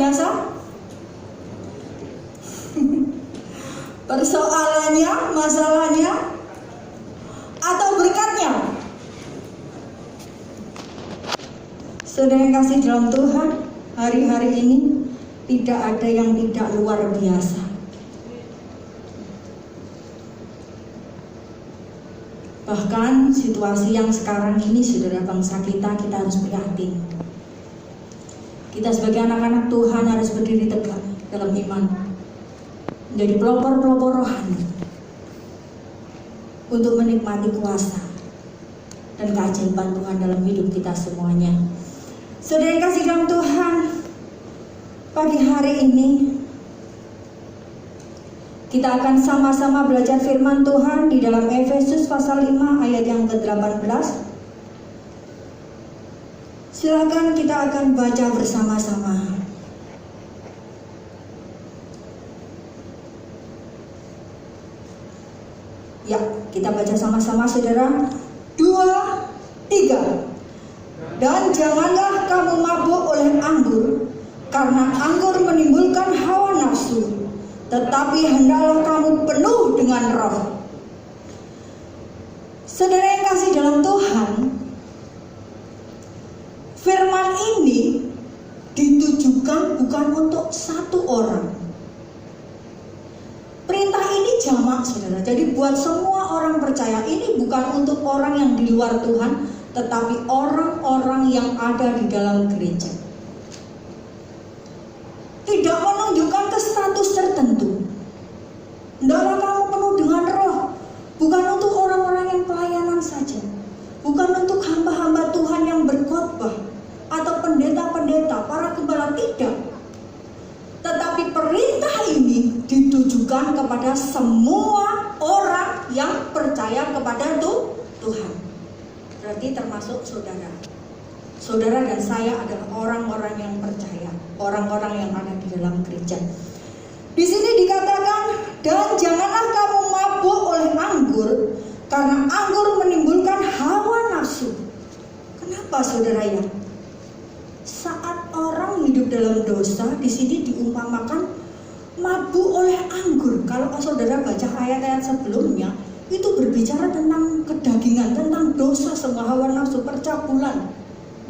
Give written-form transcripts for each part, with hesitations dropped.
biasa? Persoalannya, masalahnya, atau berkatnya? Saudara yang kasih dalam Tuhan, hari-hari ini tidak ada yang tidak luar biasa. Bahkan situasi yang sekarang ini, saudara, bangsa kita harus prihatin. Kita sebagai anak-anak Tuhan harus berdiri tegak dalam iman, menjadi pelopor-pelopor rohani untuk menikmati kuasa dan keajaiban Tuhan dalam hidup kita semuanya. Saudara yang kasih dalam Tuhan, pagi hari ini kita akan sama-sama belajar firman Tuhan di dalam Efesus pasal 5 ayat yang ke-18. Silakan kita akan baca bersama-sama. Ya, kita baca sama-sama, saudara. 2, 3. Dan janganlah kamu mabuk oleh anggur, karena anggur menimbulkan hawa nafsu. Tetapi hendaklah kamu penuh dengan roh. Saudara yang kasih dalam Tuhan, firman ini ditujukan bukan untuk satu orang. Perintah ini jamak, saudara. Jadi buat semua orang percaya, ini bukan untuk orang yang di luar Tuhan, tetapi orang-orang yang ada di dalam gereja. Tidak menunjukkan ke status tertentu. Hendaklah kamu penuh dengan roh. Bukan untuk orang-orang yang pelayanan saja. Bukan untuk hamba-hamba Tuhan yang berkhotbah atau pendeta-pendeta, para gembala, tidak. Tetapi perintah ini ditujukan kepada semua orang yang percaya kepada Tuhan. Berarti termasuk saudara. Saudara dan saya adalah orang-orang yang percaya, orang-orang yang ada di dalam gereja. Di sini dikatakan, dan janganlah kamu mabuk oleh anggur, karena anggur menimbulkan hawa nafsu. Kenapa, saudara ya? Saat orang hidup dalam dosa, di sini diumpamakan mabuk oleh anggur. Kalau saudara baca ayat-ayat sebelumnya, itu berbicara tentang kedagingan, tentang dosa, semua hawa nafsu, percabulan,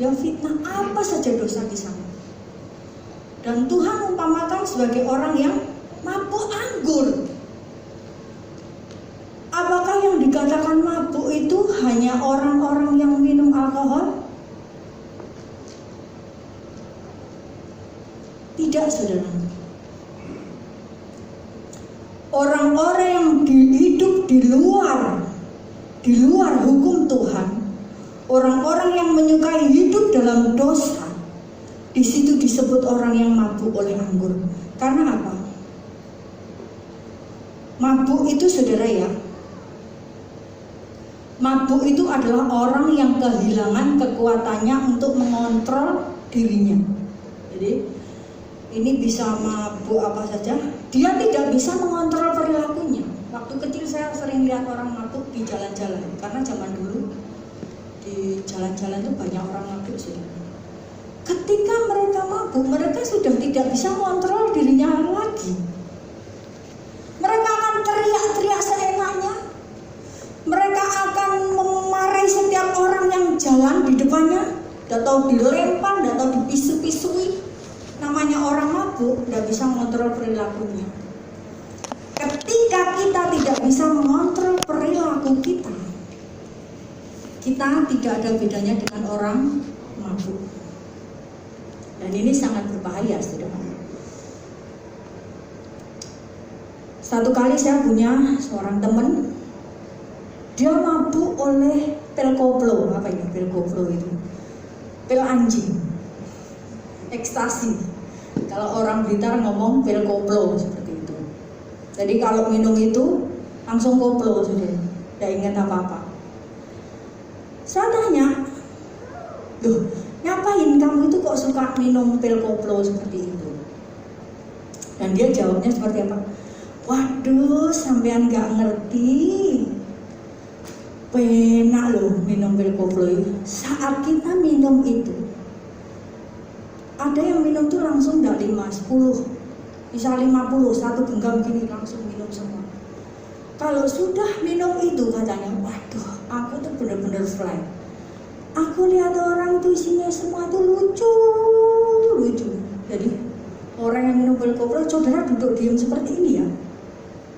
ya fitnah, apa saja dosa di sana. Dan Tuhan umpamakan sebagai orang yang mabuk anggur. Apakah yang dikatakan mabuk itu hanya orang-orang yang minum alkohol? Tidak, saudara. Orang-orang yang hidup di luar hukum Tuhan, orang-orang yang menyukai hidup dalam dosa, di situ disebut orang yang mabuk oleh anggur. Karena apa? Mabuk itu, saudara ya, mabuk itu adalah orang yang kehilangan kekuatannya untuk mengontrol dirinya. Jadi ini bisa mabuk apa saja, dia tidak bisa mengontrol perilakunya. Waktu kecil saya sering lihat orang mabuk di jalan-jalan, karena zaman dulu di jalan-jalan itu banyak orang mabuk, saudara. Ketika mereka mabuk, mereka sudah tidak bisa mengontrol dirinya lagi. Mereka akan teriak-teriak seenaknya. Mereka akan memarahi setiap orang yang jalan di depannya, atau dilempar, atau dipisu-pisui. Namanya orang mabuk, tidak bisa mengontrol perilakunya. Ketika kita tidak bisa mengontrol perilaku kita tidak ada bedanya dengan orang mabuk. Dan ini sangat berbahaya, saudara. Satu kali saya punya seorang teman, dia mabuk oleh pil koplo. Apa ya pil koplo itu? Pil anjing, ekstasi. Kalau orang Blitar ngomong pil koplo seperti itu. Jadi kalau minum itu langsung koplo, saudara. Tidak ingat apa-apa. Saya tanya, loh, ngapain kamu itu kok suka minum pil koplo seperti itu? Dan dia jawabnya seperti apa? Waduh, sampean gak ngerti. Penak loh minum pil koplo itu. Saat kita minum itu, Ada yang minum tuh langsung udah 5, 10, bisa 50, satu genggam gini langsung minum semua. Kalau sudah minum itu katanya, waduh, aku tuh bener-bener fly. Aku lihat orang tuh isinya semua tuh lucu. Jadi orang yang minum pil koplo, saudara duduk diam seperti ini ya,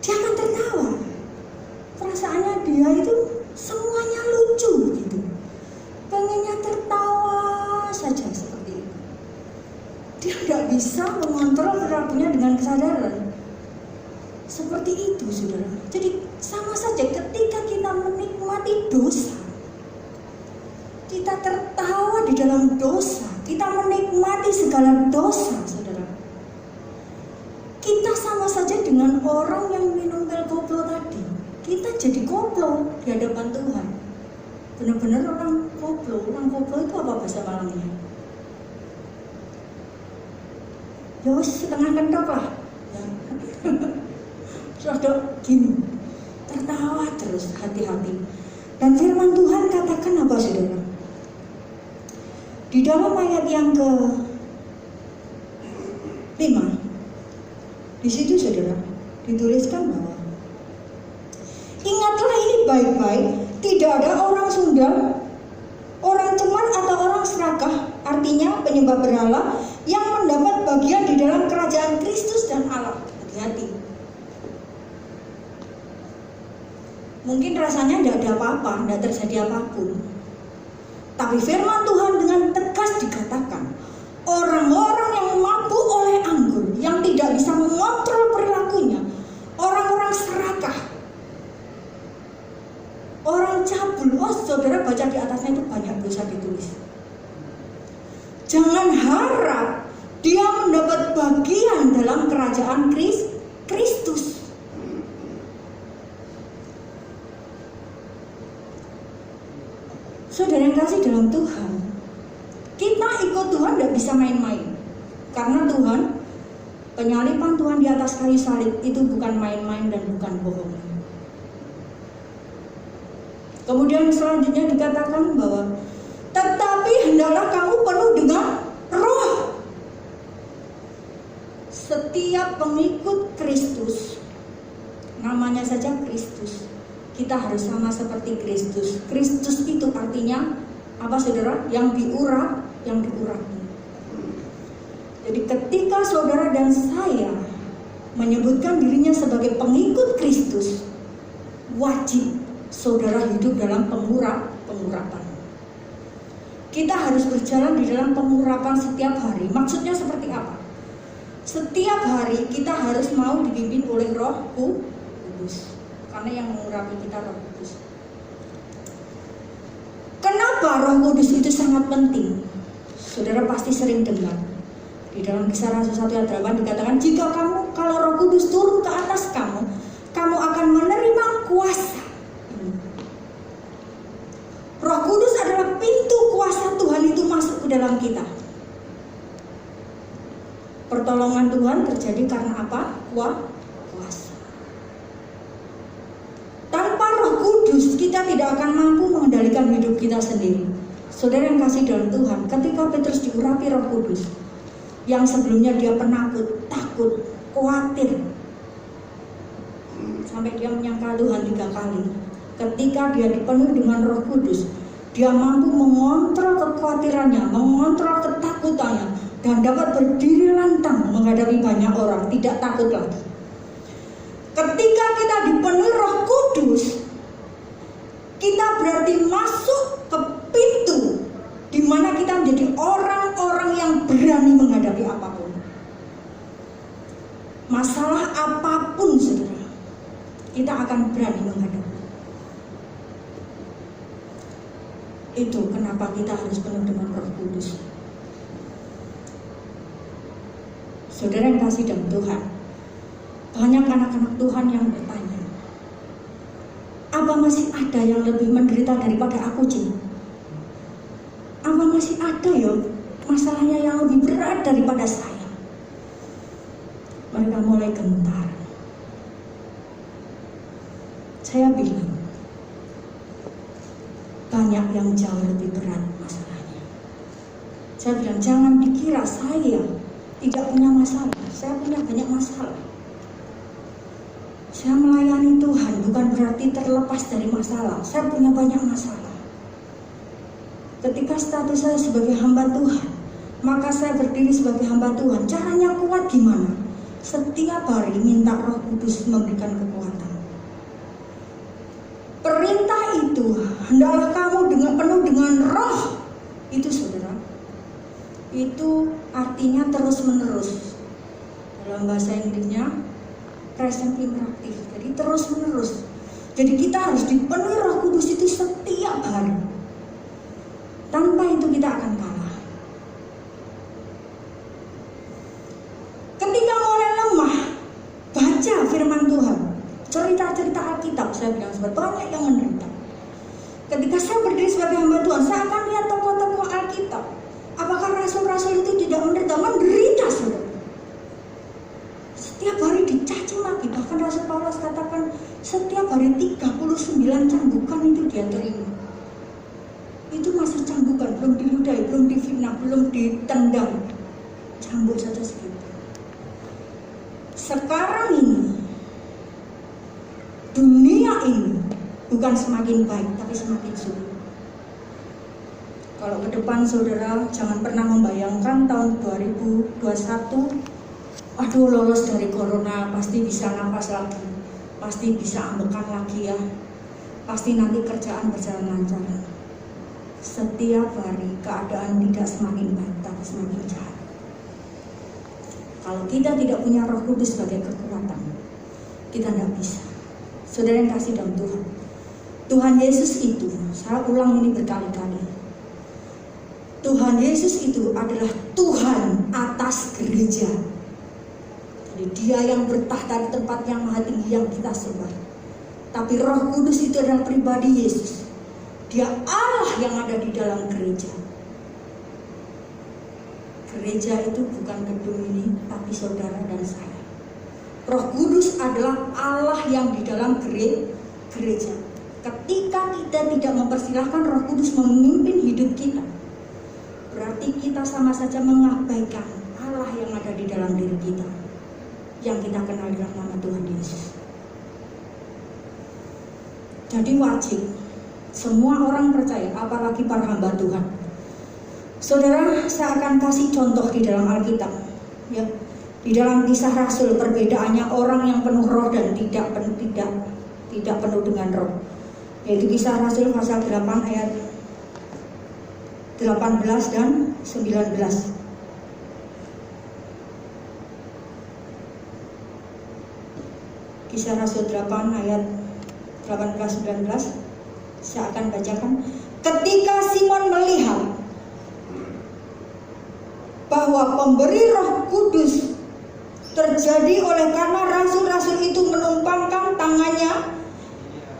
dia akan tertawa. Perasaannya dia itu semuanya lucu gitu. Pengennya tertawa saja seperti itu. Dia tidak bisa mengontrol perilakunya dengan kesadaran. Seperti itu, saudara. Jadi sama saja ketika kita menikmati dosa, kita tertawa di dalam dosa, kita menikmati segala dosa, saudara. Kita sama saja dengan orang yang minum pil koplo tadi. Kita jadi koplo di hadapan Tuhan. Benar-benar orang koplo. Orang koplo itu apa bahasa Malangnya? Ya setengah kentok lah. Ya. Terus gini, tertawa terus, hati-hati. Dan firman Tuhan katakan apa, saudara? Di dalam ayat yang ke-5, di situ, saudara, dituliskan bahwa ingatlah ini baik-baik, tidak ada orang sundal, orang ceman atau orang serakah, artinya penyembah berhala, yang mendapat bagian di dalam kerajaan Kristus dan Allah. Hati-hati. Mungkin rasanya tidak ada apa-apa, tidak terjadi apapun. Tapi firman Tuhan dengan tegas dikatakan, orang-orang yang mabuk oleh anggur, yang tidak bisa mengontrol perilakunya, orang-orang serakah, orang cabul, saudara baca di atasnya itu banyak dosa ditulis. Jangan harap dia mendapat bagian dalam kerajaan Kristus. Saudara yang kasih dalam Tuhan, kita ikut Tuhan tidak bisa main-main. Karena Tuhan, penyaliban Tuhan di atas kayu salib itu bukan main-main dan bukan bohong. Kemudian selanjutnya dikatakan bahwa tetapi hendaklah kamu penuh dengan roh. Setiap pengikut Kristus, namanya saja Kristus, kita harus sama seperti Kristus. Kristus itu artinya apa, saudara? Yang diurat, yang diurapi. Jadi ketika saudara dan saya menyebutkan dirinya sebagai pengikut Kristus, wajib saudara hidup dalam pengurapan. Kita harus berjalan di dalam pengurapan setiap hari. Maksudnya seperti apa? Setiap hari kita harus mau dipimpin oleh Roh Kudus. Karena yang mengurapi kita Roh Kudus. Kenapa Roh Kudus itu sangat penting? Saudara pasti sering dengar. Di dalam Kisah Rasul 1 ayat 8 dikatakan, jika kalau Roh Kudus turun ke atas kamu, kamu akan menerima kuasa. Roh Kudus adalah pintu kuasa Tuhan itu masuk ke dalam kita. Pertolongan Tuhan terjadi karena apa? Kuasa. Tanpa Roh Kudus kita tidak akan mampu mengendalikan hidup kita sendiri. Saudara yang kasih dalam Tuhan, ketika Petrus diurapi Roh Kudus, yang sebelumnya dia penakut, takut, khawatir, sampai dia menyangkal Tuhan 3 kali. Ketika dia dipenuhi dengan Roh Kudus, dia mampu mengontrol kekhawatirannya, mengontrol ketakutannya, dan dapat berdiri lantang menghadapi banyak orang, tidak takut lagi. Ketika kita dipenuhi Roh Kudus, kita berarti masuk ke pintu di mana kita menjadi orang-orang yang berani menghadapi apapun. Masalah apapun, saudara, kita akan berani menghadapi. Itu kenapa kita harus penuh dengan Roh Kudus. Saudara yang kasih dalam Tuhan, banyak anak-anak Tuhan yang bertanya, apa masih ada yang lebih menderita daripada aku, Cing? Apa masih ada ya masalahnya yang lebih berat daripada saya? Mereka mulai gentar. Saya bilang, banyak yang jauh lebih berat masalahnya. Saya bilang Dan jangan dikira saya tidak punya masalah. Saya punya banyak masalah. Saya melayani Tuhan bukan berarti terlepas dari masalah. Saya punya banyak masalah. Ketika status saya sebagai hamba Tuhan, maka saya berdiri sebagai hamba Tuhan. Caranya kuat gimana? Setiap hari minta Roh Kudus memberikan kekuatan. Perintah itu, hendaklah kamu penuh dengan roh. Itu saudara, itu artinya terus menerus. Dalam bahasa Inggrisnya present imperatif, jadi terus menerus. Jadi kita harus dipenuhi Roh Kudus itu setiap hari. Tanpa itu kita akan kalah. Ketika mulai lemah, baca firman Tuhan, cerita-cerita Alkitab. Saya bilang sebab banyak yang menderita. Ketika saya berdiri sebagai hamba Tuhan, saya akan lihat tokoh-tokoh Alkitab. Apakah rasul-rasul itu tidak menderita? Menderita, saudara. Setiap hari dicaci maki. Bahkan Rasul Paulus katakan setiap hari 39 cambukan itu dia terima. Itu masih cambukan, belum diludahi, belum difitnah, belum ditendang. Cambuk saja segitu. Sekarang ini, dunia ini bukan semakin baik, tapi semakin sulit. Kalau ke depan saudara, jangan pernah membayangkan tahun 2021, aduh lolos dari corona, pasti bisa nafas lagi, pasti bisa ambekan lagi ya, pasti nanti kerjaan berjalan lancar. Setiap hari keadaan tidak semakin baik, tapi semakin jahat. Kalau kita tidak punya Roh Kudus sebagai kekuatan, kita tidak bisa. Saudara yang kasih dalam Tuhan, Tuhan Yesus itu, saya ulang ini berkali-kali, Tuhan Yesus itu adalah Tuhan atas gereja. Jadi dia yang bertahta di tempat yang maha tinggi yang kita sembah. Tapi Roh Kudus itu adalah pribadi Yesus. Dia Allah yang ada di dalam gereja. Gereja itu bukan gedung ini, tapi saudara dan saya. Roh Kudus adalah Allah yang di dalam gereja. Ketika kita tidak mempersilahkan Roh Kudus memimpin hidup kita, berarti kita sama saja mengabaikan Allah yang ada di dalam diri kita, yang kita kenal dalam nama Tuhan Yesus. Jadi wajib semua orang percaya, apalagi para hamba Tuhan. Saudara, saya akan kasih contoh di dalam Alkitab, ya. Di dalam Kisah Rasul, perbedaannya orang yang penuh roh dan tidak penuh dengan roh. Yaitu Kisah Rasul pasal 8 ayat 18 dan 19. Kisah Rasul 8 ayat 18-19. Saya akan bacakan. Ketika Simon melihat bahwa pemberi Roh Kudus terjadi oleh karena rasul-rasul itu menumpangkan tangannya,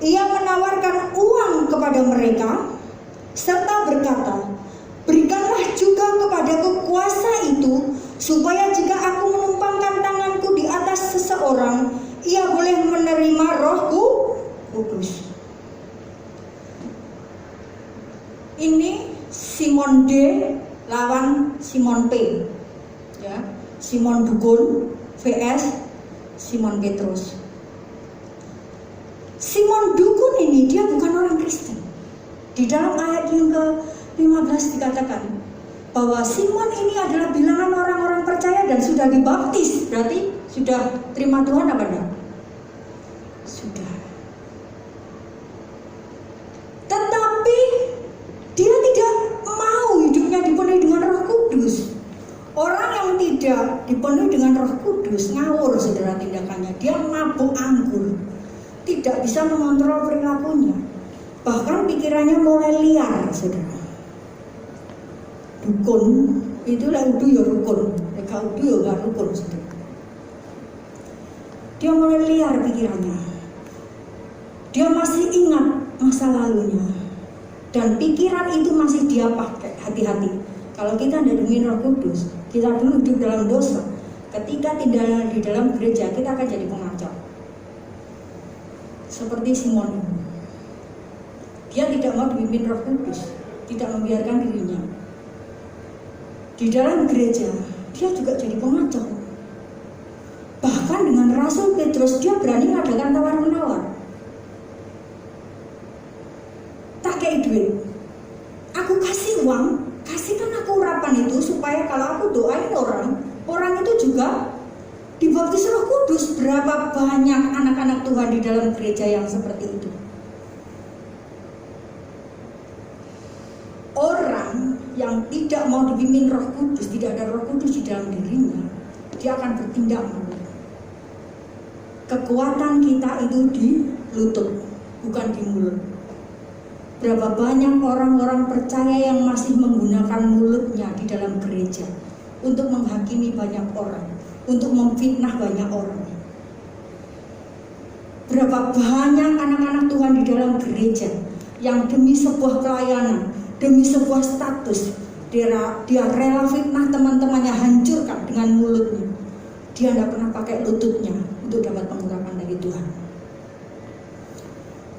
ia menawarkan uang kepada mereka serta berkata, berikanlah juga kepada kuasa itu, supaya jika aku menumpangkan tanganku di atas seseorang, ia boleh menerima Roh Kudus. Ini Simon D lawan Simon P, ya. Simon Dukun vs Simon Petrus. Simon Dukun ini dia bukan orang Kristen. Di dalam ayat yang ke-15 dikatakan bahwa Simon ini adalah bilangan orang-orang percaya dan sudah dibaptis. Berarti sudah terima Tuhan apa enggak? Sudah. Tetapi dia tidak mau hidupnya dipenuhi dengan Roh Kudus. Orang yang tidak dipenuhi dengan Roh Kudus ngawur, saudara, tindakannya. Dia mabuk anggur, tidak bisa mengontrol perilakunya, bahkan pikirannya mulai liar, saudara. Dukun itu lah udah ya rukun, mereka udah ya gak rukun, saudara. Dia mulai liar pikirannya. Dia masih ingat masa lalunya, dan pikiran itu masih dia pakai. Hati-hati, kalau kita tidak dengan Roh Kudus, kita dulu hidup dalam dosa. Ketika tidak di dalam gereja, kita akan jadi pengacau. Seperti Simon, dia tidak mau dipimpin Roh Kudus, tidak membiarkan dirinya. Di dalam gereja, dia juga jadi pengacau. Bahkan dengan Rasul Petrus, dia berani ngadakan tawar-menawar. Tak kayak duit, aku kasih uang, kasihkan aku urapan itu supaya kalau aku doain orang itu juga dibaptis Roh Kudus. Berapa banyak anak-anak Tuhan di dalam gereja yang seperti itu. Orang yang tidak mau dipimpin Roh Kudus, tidak ada Roh Kudus di dalam dirinya, dia akan bertindak menurut. Kekuatan kita itu di lutut, bukan di mulut. Berapa banyak orang-orang percaya yang masih menggunakan mulutnya di dalam gereja untuk menghakimi banyak orang, untuk memfitnah banyak orang. Berapa banyak anak-anak Tuhan di dalam gereja yang demi sebuah pelayanan, demi sebuah status, dia rela fitnah teman-temannya, hancurkan dengan mulutnya. Dia tidak pernah pakai lututnya untuk dapat pengurapan dari Tuhan.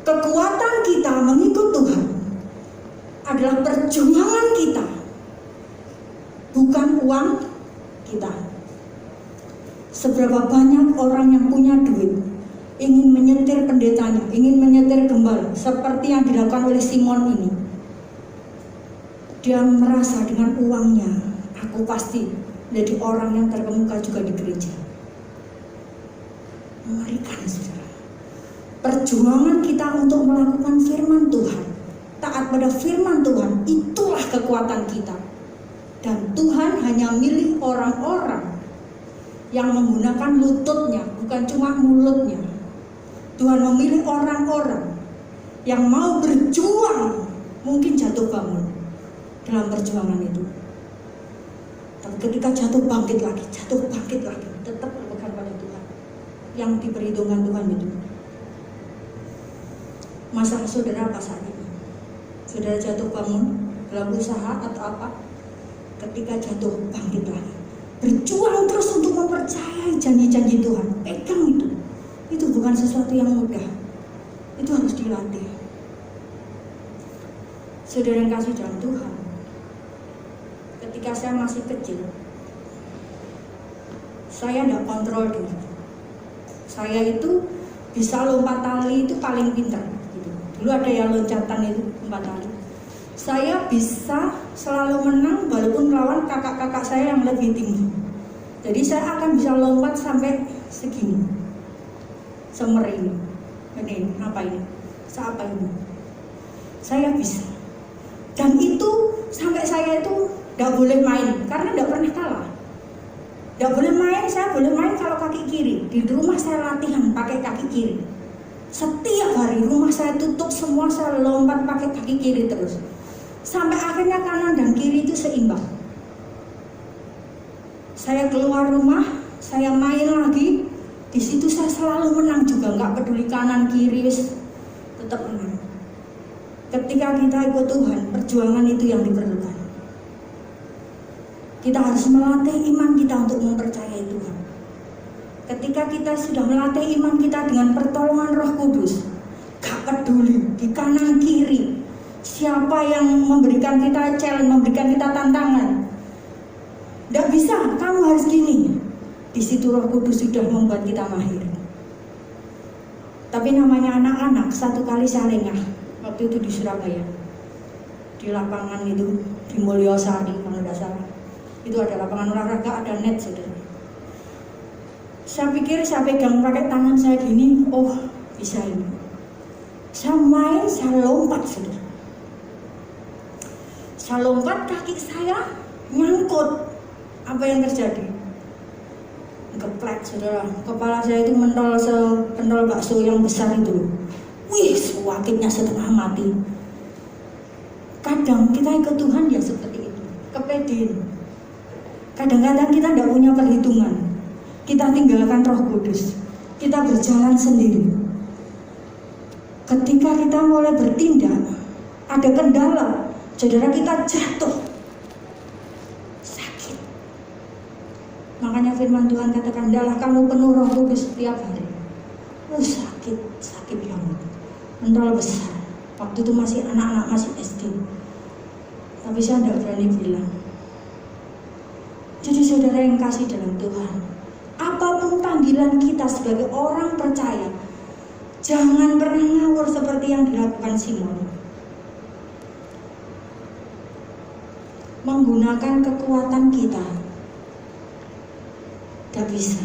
Kekuatan kita mengikut Tuhan adalah perjuangan kita, bukan uang kita. Seberapa banyak orang yang punya duit ingin menyetir pendetanya, ingin menyetir gembala, seperti yang dilakukan oleh Simon ini. Dia merasa dengan uangnya, aku pasti menjadi orang yang terkemuka juga di gereja. Mengerikan, saudara. Perjuangan kita untuk melakukan firman Tuhan, taat pada firman Tuhan, itulah kekuatan kita. Dan Tuhan hanya milih orang-orang yang menggunakan lututnya, bukan cuma mulutnya. Tuhan memilih orang-orang yang mau berjuang, mungkin jatuh bangun dalam perjuangan itu. Tapi ketika jatuh bangkit lagi, tetap berpegang pada Tuhan yang diperhitungkan Tuhan itu. Masalah saudara apa saat ini? Saudara jatuh bangun dalam usaha atau apa? Ketika jatuh bangkit lagi, berjuang terus untuk mempercayai janji-janji Tuhan. Pegang itu. Itu bukan sesuatu yang mudah. Itu harus dilatih. Saudara yang kasih dalam Tuhan, ketika saya masih kecil, saya tidak kontrol diri. Saya itu bisa lompat tali itu paling pintar gitu. Dulu ada yang loncatan itu lompat tali. Saya bisa selalu menang walaupun melawan kakak-kakak saya yang lebih tinggi. Jadi saya akan bisa lompat sampai segini, semer ini. Ini apa ini? Seapa ini? Saya bisa. Dan itu sampai saya itu tidak boleh main karena tidak pernah kalah. Tidak boleh main, saya boleh main kalau kaki kiri. Di rumah saya latihan pakai kaki kiri. Setiap hari rumah saya tutup semua, saya lompat pakai kaki kiri terus. Sampai akhirnya kanan dan kiri itu seimbang. Saya keluar rumah, saya main lagi. Di situ saya selalu menang juga, nggak peduli kanan kiri, tetap menang. Ketika kita ikut Tuhan, perjuangan itu yang diperlukan. Kita harus melatih iman kita untuk mempercayai Tuhan. Ketika kita sudah melatih iman kita dengan pertolongan Roh Kudus, gak peduli di kanan kiri siapa yang memberikan kita challenge, memberikan kita tantangan. Gak bisa, kamu harus gini. Di situ Roh Kudus sudah membuat kita mahir. Tapi namanya anak-anak, satu kali saya lengah waktu itu di Surabaya, di lapangan itu di Mulyosari kalau tidak salah. Itu ada lapangan olahraga, ada net, saudara. Saya pikir saya pegang pakai tangan saya gini, oh bisa ini. Saya main, saya lompat, saudara. Saya lompat, kaki saya nyangkut. Apa yang terjadi? Geplek, saudara. Kepala saya itu mentol sepentol bakso yang besar itu. Wih, sakitnya setengah mati. Kadang kita ikut Tuhan ya seperti itu, kepedean. Kadang-kadang kita tidak punya perhitungan. Kita tinggalkan Roh Kudus. Kita berjalan sendiri. Ketika kita mulai bertindak, ada kendala, saudara, kita jatuh. Sakit. Makanya firman Tuhan katakan, "Hendaklah kamu penuh Roh Kudus setiap hari." Sakit banget. Mentol besar. Waktu itu masih anak-anak, masih SD. Tapi saya tidak berani bilang. saudara yang kasih dalam Tuhan, apapun panggilan kita sebagai orang percaya, jangan pernah ngawur seperti yang dilakukan Simon. Menggunakan kekuatan kita tidak bisa.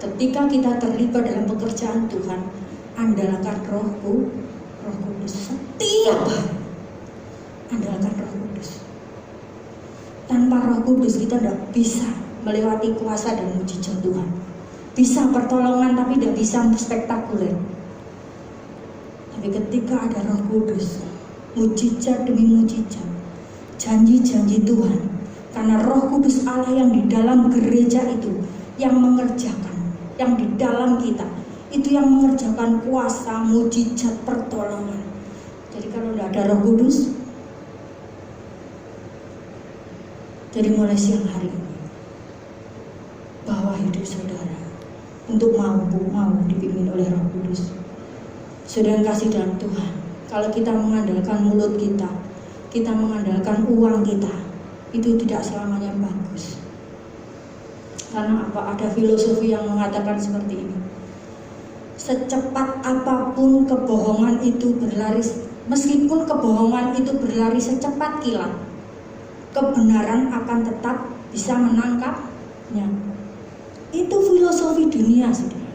Ketika kita terlibat dalam pekerjaan Tuhan, andalkan Roh Kudus setiap hari. Andalkan Roh Kudus. Tanpa Roh Kudus kita tidak bisa melewati kuasa dan mujizat Tuhan. Bisa pertolongan tapi tidak bisa spektakuler. Tapi ketika ada Roh Kudus, mujizat demi mujizat, janji-janji Tuhan, karena Roh Kudus Allah yang di dalam gereja itu yang mengerjakan, yang di dalam kita itu yang mengerjakan kuasa, mujizat, pertolongan. Jadi kalau tidak ada Roh Kudus, jadi mulai siang hari ini, bawa hidup saudara untuk mau dipimpin oleh Roh Kudus. Saudara yang kasih dalam Tuhan, kalau kita mengandalkan mulut kita, kita mengandalkan uang kita, itu tidak selamanya bagus. Karena apa? Ada filosofi yang mengatakan seperti ini. Secepat apapun kebohongan itu berlari, meskipun kebohongan itu berlari secepat kilat, kebenaran akan tetap bisa menangkapnya. Itu filosofi dunia, saudara.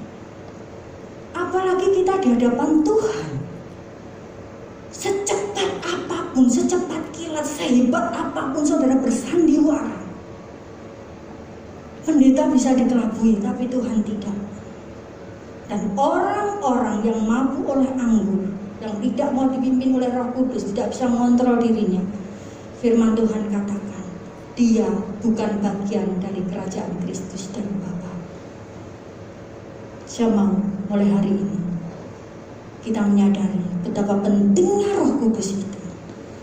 Apalagi kita di hadapan Tuhan. Secepat apapun, secepat kilat, sehebat apapun saudara bersandiwara, pendeta bisa dikelabui, tapi Tuhan tidak. Dan orang-orang yang mabuk oleh anggur, yang tidak mau dipimpin oleh Roh Kudus, tidak bisa mengontrol dirinya, firman Tuhan katakan, dia bukan bagian dari kerajaan Kristus dan Bapa. Saya mau mulai hari ini kita menyadari betapa pentingnya Roh Kudus itu.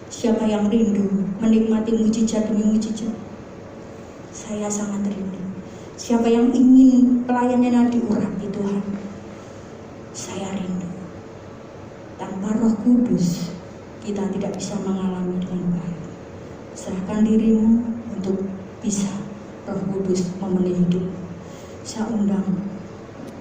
Siapa yang rindu menikmati mujizat demi mujizat? Saya sangat rindu. Siapa yang ingin pelayanannya diurapi Tuhan? Saya rindu. Tanpa Roh Kudus kita tidak bisa mengalami dengan baik. Serahkan dirimu untuk bisa Roh Kudus memenuhi hidup. Saya undang